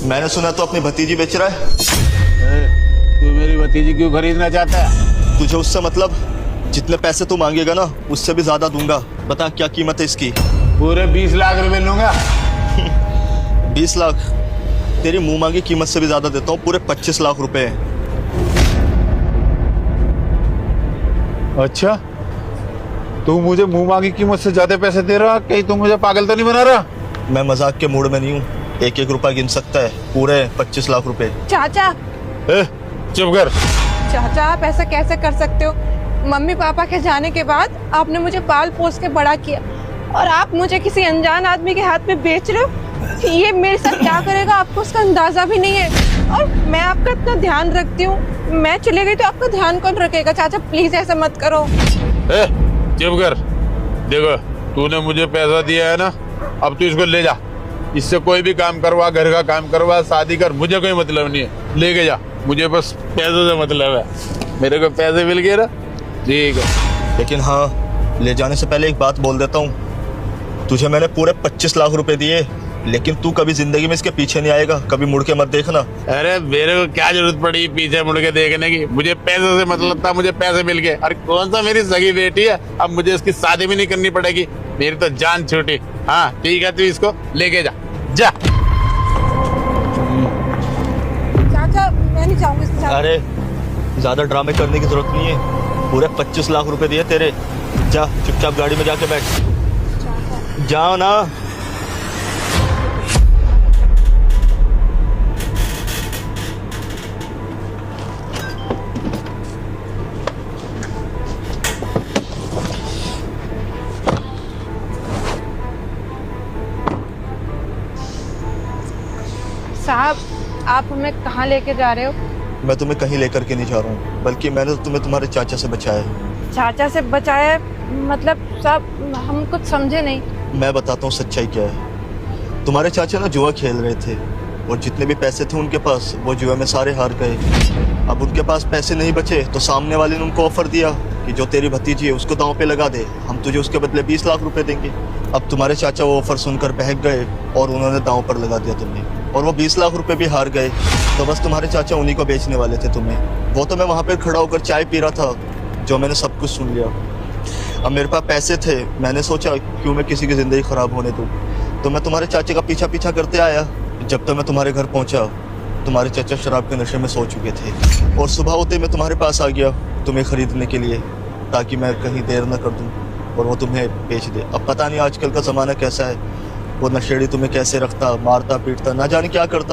मैंने सुना तो अपनी भतीजी बेच रहा है। तू मेरी भतीजी क्यों खरीदना चाहता है? तुझे उससे मतलब? जितने पैसे तू मांगेगा ना उससे भी ज्यादा दूंगा। बता क्या कीमत है इसकी? पूरे 20 लाख रुपए लूंगा। 20 लाख? तेरी मुंह मांगी कीमत से भी ज्यादा देता हूँ, पूरे 25 लाख रुपए। अच्छा, तू मुझे मुंह मांगी कीमत से ज्यादा पैसे दे रहा? कहीं तू मुझे पागल तो नहीं बना रहा? मैं मजाक के मूड में नहीं हूँ। एक एक रुपया गिन सकता है, पूरे 25 लाख रुपए। चाचा, चुप कर। चाचा आप ऐसा कैसे कर सकते हो? मम्मी पापा के जाने के बाद आपने मुझे पाल पोस के बड़ा किया और आप मुझे किसी अनजान आदमी के हाथ में बेच रहे हो। ये मेरे साथ क्या करेगा आपको उसका अंदाजा भी नहीं है। और मैं आपका इतना ध्यान रखती हूँ, मैं चले गई तो आपका ध्यान कौन रखेगा? चाचा प्लीज ऐसा मत करो। चुप कर। देखो, तूने मुझे पैसा दिया है ना, अब तू इसको ले जा। इससे कोई भी काम करवा, घर का काम करवा, शादी कर, मुझे कोई मतलब नहीं है। लेके जा, मुझे बस पैसों से मतलब है। मेरे को पैसे मिल गए ना, ठीक है। लेकिन हाँ, ले जाने से पहले एक बात बोल देता हूँ। तुझे मैंने पूरे 25 लाख रुपए दिए, लेकिन तू कभी जिंदगी में इसके पीछे नहीं आएगा। कभी मुड़ के मत देखना। अरे मेरे को क्या जरूरत पड़ी पीछे मुड़ के देखने की? मुझे पैसे से मतलब था, मुझे पैसे मिल गए। अरे कौन सा मेरी सगी बेटी है, अब मुझे इसकी शादी भी नहीं करनी पड़ेगी। मेरी तो जान छूटी। हाँ ठीक है, तू इसको लेके जा। जा। चाचा मैं नहीं चाहूंगी इसके साथ। अरे ज्यादा ड्रामे करने की जरूरत नहीं है। पूरे 25 लाख रुपए दिए तेरे। जा चुपचाप गाड़ी में जाके बैठ। जाओ ना। साहब आप हमें कहाँ लेके जा रहे हो? मैं तुम्हें कहीं लेकर के नहीं जा रहा हूँ, बल्कि मैंने तो तुम्हें तुम्हारे चाचा से बचाया है। चाचा से बचाया? मतलब साहब हम कुछ समझे नहीं। मैं बताता हूँ सच्चाई क्या है। तुम्हारे चाचा ना जुआ खेल रहे थे और जितने भी पैसे थे उनके पास, वो जुए में सारे हार गए। अब उनके पास पैसे नहीं बचे तो सामने वाले ने उनको ऑफर दिया कि जो तेरी भतीजी है उसको दांव पे लगा दे, हम तुझे उसके बदले 20 लाख रुपए देंगे। अब तुम्हारे चाचा वो ऑफर सुनकर बहक गए और उन्होंने दांव पर लगा दिया तुम्हें, और वो 20 लाख रुपए भी हार गए। तो बस तुम्हारे चाचा उन्हीं को बेचने वाले थे तुम्हें। वो तो मैं वहाँ पर खड़ा होकर चाय पी रहा था, जो मैंने सब कुछ सुन लिया। अब मेरे पास पैसे थे, मैंने सोचा क्यों मैं किसी की ज़िंदगी ख़राब होने दूँ, तो मैं तुम्हारे चाचे का पीछा पीछा करते आया। जब तक मैं तुम्हारे घर पहुँचा, तुम्हारे चाचा शराब के नशे में सो चुके थे, और सुबह होते मैं तुम्हारे पास आ गया तुम्हें ख़रीदने के लिए, ताकि मैं कहीं देर न कर दूँ और वो तुम्हें बेच दे। अब पता नहीं आजकल का ज़माना कैसा है, वो नशेड़ी तुम्हें कैसे रखता, मारता पीटता, ना जाने क्या करता।